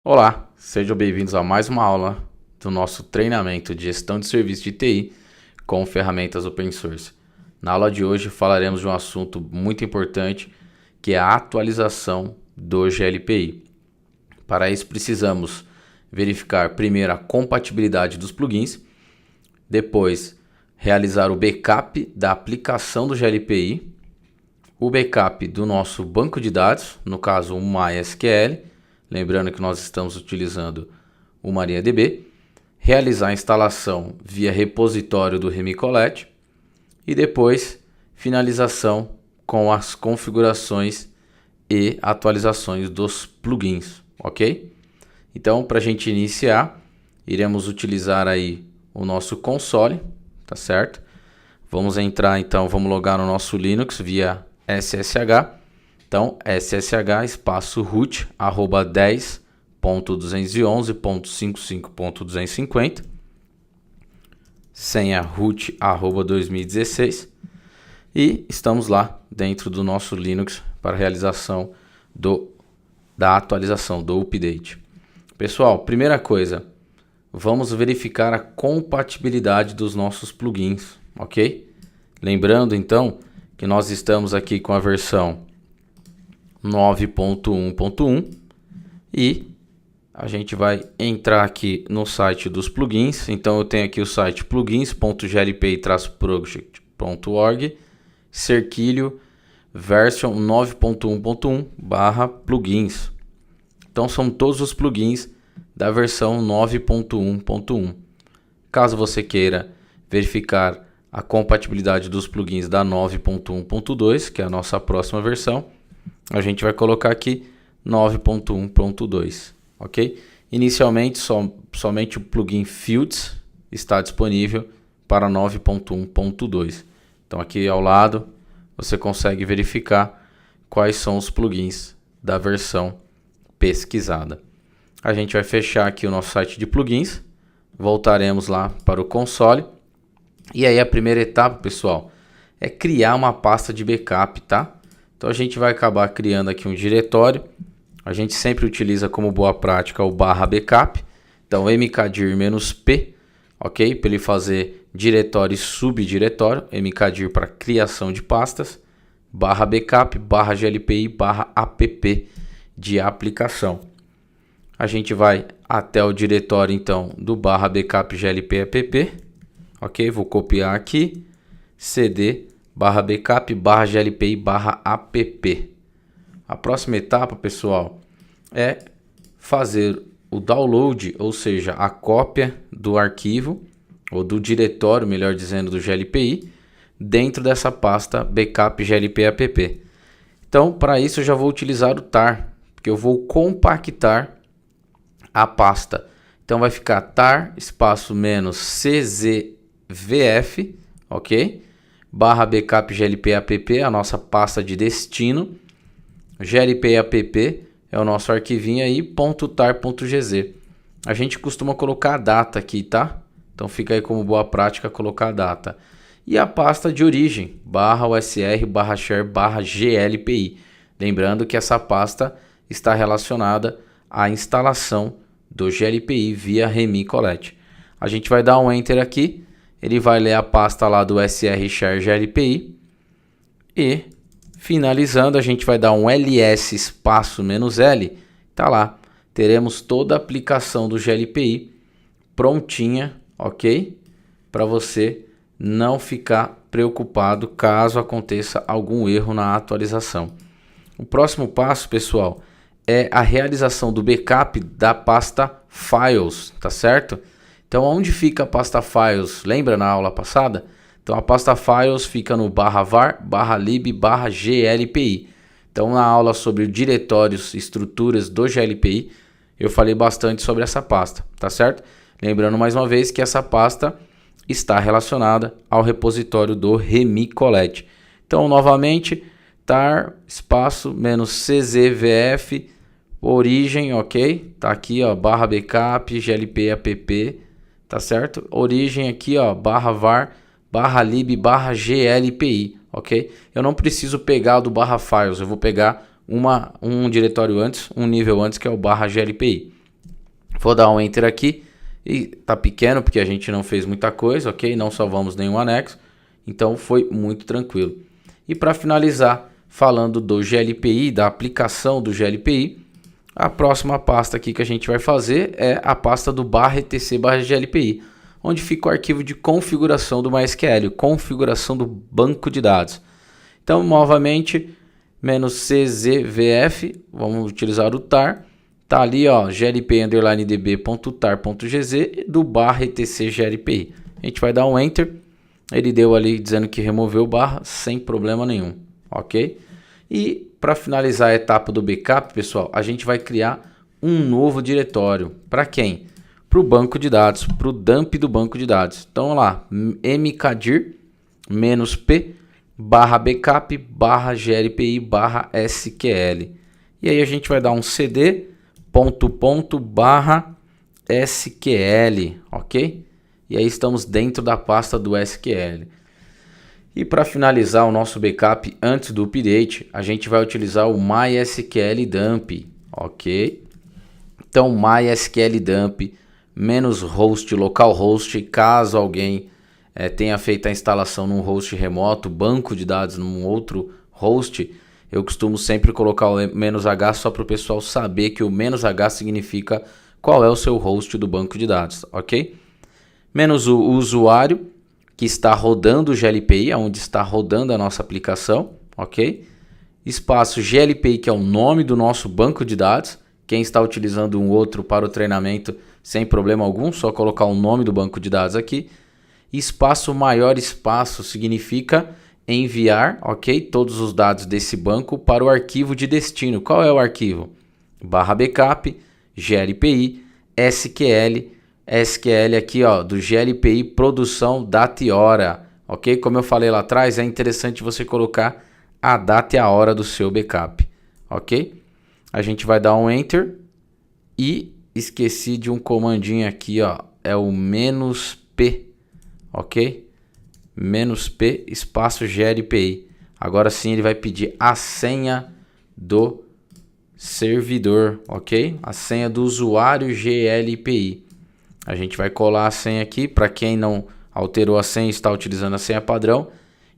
Olá, sejam bem-vindos a mais uma aula do nosso treinamento de gestão de serviço de TI com ferramentas open source. Na aula de hoje falaremos de um assunto muito importante, que é a atualização do GLPI. Para isso precisamos verificar primeiro a compatibilidade dos plugins, depois realizar o backup da aplicação do GLPI, o backup do nosso banco de dados, no caso o MySQL, lembrando que nós estamos utilizando o MariaDB, realizar a instalação via repositório do Remicollet e depois finalização com as configurações e atualizações dos plugins, ok? Então, para a gente iniciar, iremos utilizar aí o nosso console, tá certo? Vamos entrar então, vamos logar no nosso Linux via SSH. Então, SSH espaço root arroba 10.211.55.250, senha root arroba 2016, e estamos lá dentro do nosso Linux para a realização da atualização, do update. Pessoal, primeira coisa, vamos verificar a compatibilidade dos nossos plugins, ok? Lembrando então que nós estamos aqui com a versão 9.1.1 e a gente vai entrar aqui no site dos plugins. Então eu tenho aqui o site plugins.glpi-project.org, cerquilho version 9.1.1/plugins. Então são todos os plugins da versão 9.1.1. Caso você queira verificar a compatibilidade dos plugins da 9.1.2, que é a nossa próxima versão, a gente vai colocar aqui 9.1.2, ok? Inicialmente, somente o plugin Fields está disponível para 9.1.2. Então, aqui ao lado, você consegue verificar quais são os plugins da versão pesquisada. A gente vai fechar aqui o nosso site de plugins, voltaremos lá para o console. E aí a primeira etapa, pessoal, é criar uma pasta de backup, tá? Então a gente vai acabar criando aqui um diretório. A gente sempre utiliza como boa prática o /backup. Então mkdir-p, ok? Para ele fazer diretório e subdiretório. Mkdir para criação de pastas. /backup, /glpi, /app de aplicação. A gente vai até o diretório então do /backup glp app. Ok? Vou copiar aqui. cd /backup /glpi /app. A próxima etapa, pessoal, é fazer o download, ou seja, a cópia do arquivo ou do diretório, melhor dizendo, do GLPI dentro dessa pasta backup glp app. Então, para isso eu já vou utilizar o tar, porque eu vou compactar a pasta. Então vai ficar tar espaço menos czvf, ok? /backup glp app, a nossa pasta de destino. glp app é o nosso arquivinho aí, .tar.gz. A gente costuma colocar a data aqui, tá? Então fica aí como boa prática colocar a data. E a pasta de origem, /usr /share /glpi. Lembrando que essa pasta está relacionada à instalação do GLPI via Remicollet. A gente vai dar um Enter aqui. Ele vai ler a pasta lá do srchar glpi e finalizando a gente vai dar um ls espaço "-l", tá lá. Teremos toda a aplicação do GLPI prontinha, ok? Para você não ficar preocupado caso aconteça algum erro na atualização. O próximo passo, pessoal, é a realização do backup da pasta Files, tá certo? Então, onde fica a pasta Files? Lembra na aula passada? Então, a pasta Files fica no /var /lib /glpi. Então, na aula sobre diretórios e estruturas do GLPI, eu falei bastante sobre essa pasta, tá certo? Lembrando mais uma vez que essa pasta está relacionada ao repositório do Remicollet. Então, novamente, tar espaço menos czvf origem, ok? Tá aqui, ó, /backup glp app. Tá certo? Origem aqui, ó, /var /lib /glpi, ok? Eu não preciso pegar do /files, eu vou pegar um diretório antes, um nível antes, que é o /glpi. Vou dar um Enter aqui. E tá pequeno porque a gente não fez muita coisa, ok? Não salvamos nenhum anexo. Então foi muito tranquilo. E para finalizar, falando do GLPI, da aplicação do GLPI, a próxima pasta aqui que a gente vai fazer é a pasta do /etc/GLPI, onde fica o arquivo de configuração do MySQL, configuração do banco de dados. Então, novamente, -czvf, vamos utilizar o tar, tá ali, ó, glp_db.tar.gz do /etc/GLPI. A gente vai dar um Enter, ele deu ali dizendo que removeu o barra, sem problema nenhum, ok? E para finalizar a etapa do backup, pessoal, a gente vai criar um novo diretório. Para quem? Para o banco de dados, para o dump do banco de dados. Então, vamos lá, mkdir -p /backup/glpi/sql. E aí a gente vai dar um cd /sql, ok? E aí estamos dentro da pasta do SQL. E para finalizar o nosso backup antes do update, a gente vai utilizar o MySQL dump, ok? Então MySQL dump -host localhost, caso alguém tenha feito a instalação num host remoto, banco de dados num outro host, eu costumo sempre colocar o -h só para o pessoal saber que o -h significa qual é o seu host do banco de dados, ok? Menos o usuário que está rodando o GLPI, onde está rodando a nossa aplicação, ok? Espaço GLPI, que é o nome do nosso banco de dados. Quem está utilizando um outro para o treinamento, sem problema algum, só colocar o nome do banco de dados aqui. Espaço maior espaço significa enviar, ok? Todos os dados desse banco para o arquivo de destino. Qual é o arquivo? /backup, GLPI, SQL aqui, ó, do GLPI produção data e hora, ok? Como eu falei lá atrás, é interessante você colocar a data e a hora do seu backup, ok? A gente vai dar um Enter e esqueci de um comandinho aqui, ó, é o -p, ok? -p espaço GLPI. Agora sim ele vai pedir a senha do servidor, ok? A senha do usuário GLPI. A gente vai colar a senha aqui, para quem não alterou a senha e está utilizando a senha padrão,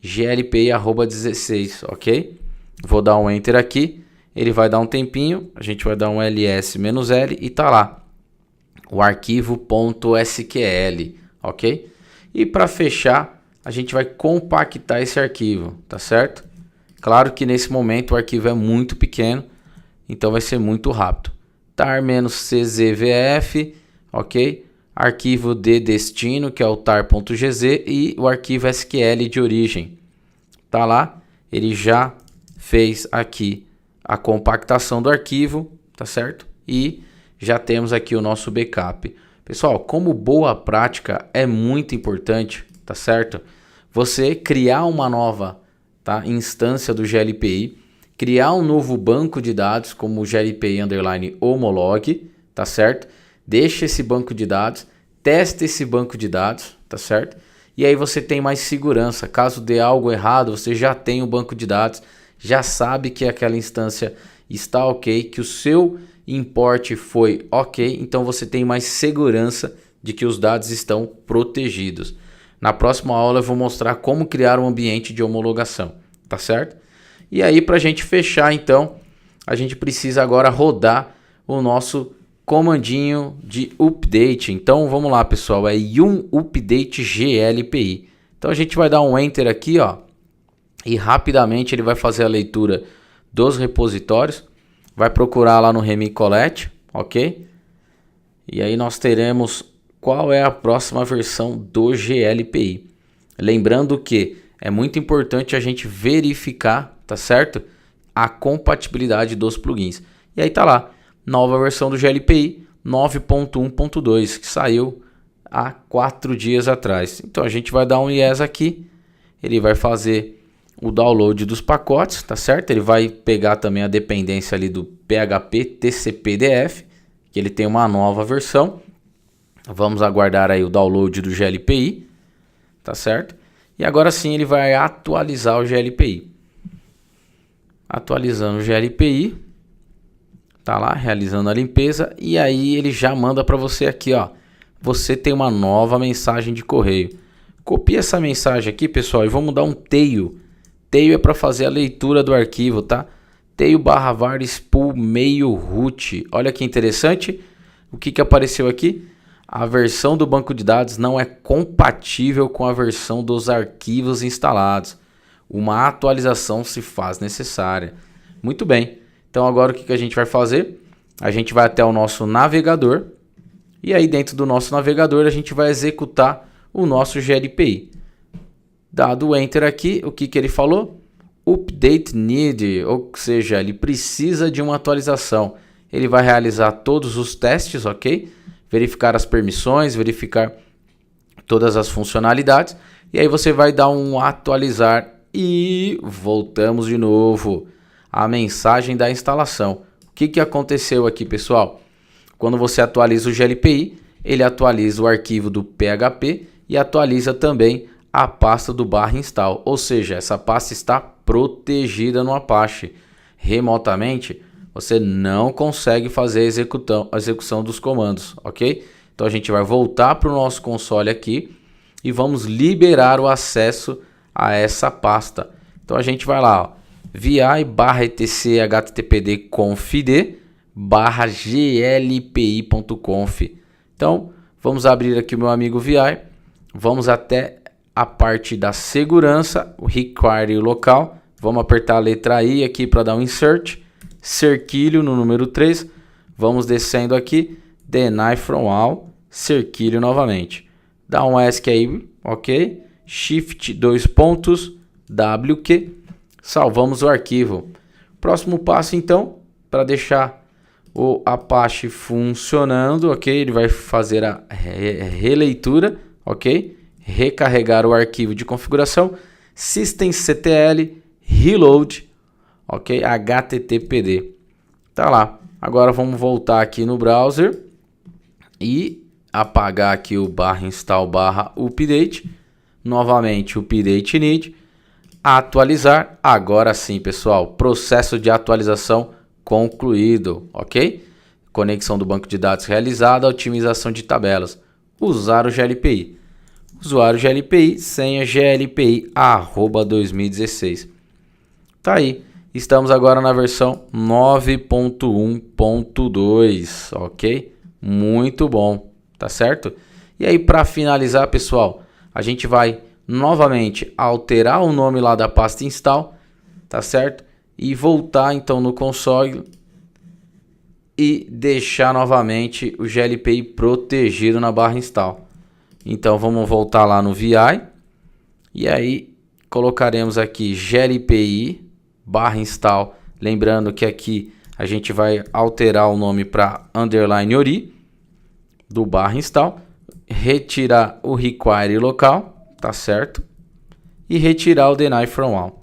glpi@16, ok? Vou dar um Enter aqui, ele vai dar um tempinho, a gente vai dar um ls-l e tá lá, o arquivo .sql, ok? E para fechar, a gente vai compactar esse arquivo, tá certo? Claro que nesse momento o arquivo é muito pequeno, então vai ser muito rápido. tar-czvf, ok? Arquivo de destino, que é o tar.gz, e o arquivo SQL de origem. Tá lá, ele já fez aqui a compactação do arquivo, tá certo? E já temos aqui o nosso backup. Pessoal, como boa prática, é muito importante, tá certo? Você criar uma nova, tá, instância do GLPI, criar um novo banco de dados como o GLPI_homolog, tá certo? Deixa esse banco de dados, testa esse banco de dados, tá certo? E aí você tem mais segurança. Caso dê algo errado, você já tem o banco de dados, já sabe que aquela instância está ok, que o seu import foi ok, então você tem mais segurança de que os dados estão protegidos. Na próxima aula eu vou mostrar como criar um ambiente de homologação, tá certo? E aí, para a gente fechar, então, a gente precisa agora rodar o nosso comandinho de update. Então, vamos lá, pessoal, é yum update glpi. Então, a gente vai dar um Enter aqui, ó, e rapidamente ele vai fazer a leitura dos repositórios, vai procurar lá no remicollect, ok? E aí nós teremos qual é a próxima versão do glpi. Lembrando que é muito importante a gente verificar, tá certo? A compatibilidade dos plugins. E aí tá lá, nova versão do glpi 9.1.2, que saiu há 4 dias atrás. Então a gente vai dar um yes aqui, ele vai fazer o download dos pacotes, tá certo? Ele vai pegar também a dependência ali do PHP TCP/DF, que ele tem uma nova versão. Vamos aguardar aí o download do glpi, tá certo? E agora sim ele vai atualizar o glpi. Atualizando o glpi, Tá lá realizando a limpeza e aí ele já manda para você aqui, ó. Você tem uma nova mensagem de correio. Copia essa mensagem aqui, pessoal, e vamos dar um tail. Tail é para fazer a leitura do arquivo, tá? Tail /var spool mail root. Olha que interessante. O que apareceu aqui? A versão do banco de dados não é compatível com a versão dos arquivos instalados. Uma atualização se faz necessária. Muito bem. Então agora o que a gente vai fazer? A gente vai até o nosso navegador. E aí dentro do nosso navegador a gente vai executar o nosso GLPI. Dado o Enter aqui, o que ele falou? Update need, ou seja, ele precisa de uma atualização. Ele vai realizar todos os testes, ok? Verificar as permissões, verificar todas as funcionalidades. E aí você vai dar um atualizar e voltamos de novo à mensagem da instalação. O que aconteceu aqui, pessoal? Quando você atualiza o GLPI, ele atualiza o arquivo do PHP e atualiza também a pasta do /install. Ou seja, essa pasta está protegida no Apache. Remotamente, você não consegue fazer a execução dos comandos, ok? Então a gente vai voltar para o nosso console aqui e vamos liberar o acesso a essa pasta. Então a gente vai lá, ó, vi/etc httpd confd /glpi.conf. Então vamos abrir aqui o meu amigo VI, vamos até a parte da segurança, o require local, vamos apertar a letra I aqui para dar um insert, cerquilho no número 3, vamos descendo aqui, deny from all, cerquilho novamente, dá um ESC aí, ok, shift 2 pontos, WQ, salvamos o arquivo. Próximo passo então, para deixar o Apache funcionando, ok, ele vai fazer a releitura, ok, recarregar o arquivo de configuração, systemctl reload, ok, httpd, tá lá. Agora vamos voltar aqui no browser e apagar aqui o /install /update, novamente o update need, atualizar. Agora sim, pessoal, processo de atualização concluído, ok? Conexão do banco de dados realizada, otimização de tabelas, usar o GLPI. Usuário GLPI, senha GLPI @2016. Tá aí. Estamos agora na versão 9.1.2, ok? Muito bom, tá certo? E aí para finalizar, pessoal, a gente vai novamente alterar o nome lá da pasta install, tá certo? E voltar então no console e deixar novamente o GLPI protegido na /install. Então vamos voltar lá no VI e aí colocaremos aqui GLPI /install, lembrando que aqui a gente vai alterar o nome para _ori do /install, retirar o require local, tá certo? E retirar o deny from all.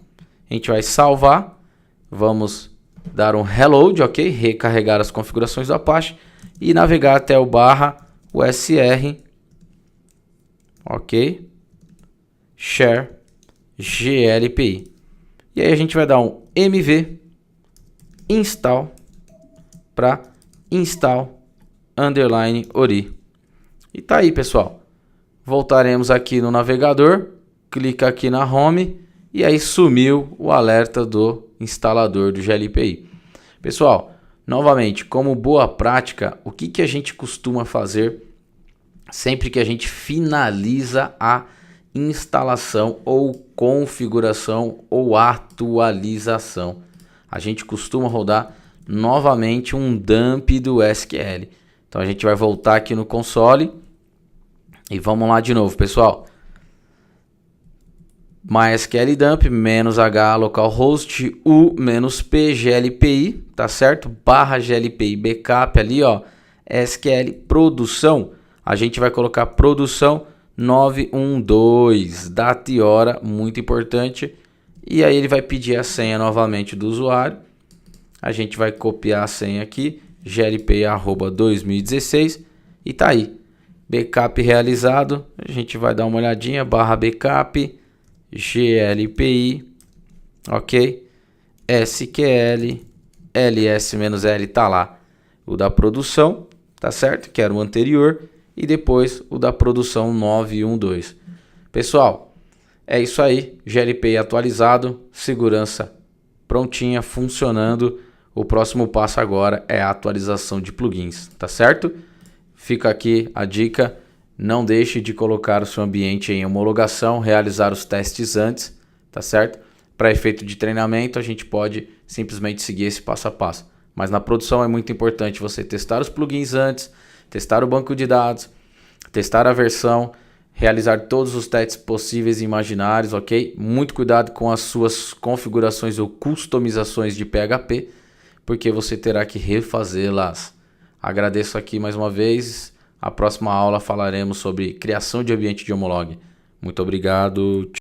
A gente vai salvar, vamos dar um reload, ok? Recarregar as configurações do Apache e navegar até o /usr, ok? Share glpi. E aí a gente vai dar um mv install para install _ori. E tá aí, pessoal. Voltaremos aqui no navegador, clica aqui na home e aí sumiu o alerta do instalador do GLPI. Pessoal, novamente, como boa prática, o que a gente costuma fazer sempre que a gente finaliza a instalação ou configuração ou atualização? A gente costuma rodar novamente um dump do SQL. Então a gente vai voltar aqui no console e vamos lá de novo, pessoal. MySQL dump -h localhost u-p glpi, tá certo? /glpi backup ali, ó, SQL produção. A gente vai colocar produção 912, data e hora, muito importante. E aí ele vai pedir a senha novamente do usuário. A gente vai copiar a senha aqui, glpi @2016 e tá aí. Backup realizado. A gente vai dar uma olhadinha, /backup glpi, ok, SQL ls-l tá lá o da produção, tá certo? Que era o anterior, e depois o da produção 912. Pessoal, é isso aí, GLPI atualizado, segurança prontinha, funcionando. O próximo passo agora é a atualização de plugins, tá certo? Fica aqui a dica, não deixe de colocar o seu ambiente em homologação, realizar os testes antes, tá certo? Para efeito de treinamento, a gente pode simplesmente seguir esse passo a passo. Mas na produção é muito importante você testar os plugins antes, testar o banco de dados, testar a versão, realizar todos os testes possíveis e imaginários, ok? Muito cuidado com as suas configurações ou customizações de PHP, porque você terá que refazê-las. Agradeço aqui mais uma vez. A próxima aula falaremos sobre criação de ambiente de Homolog. Muito obrigado.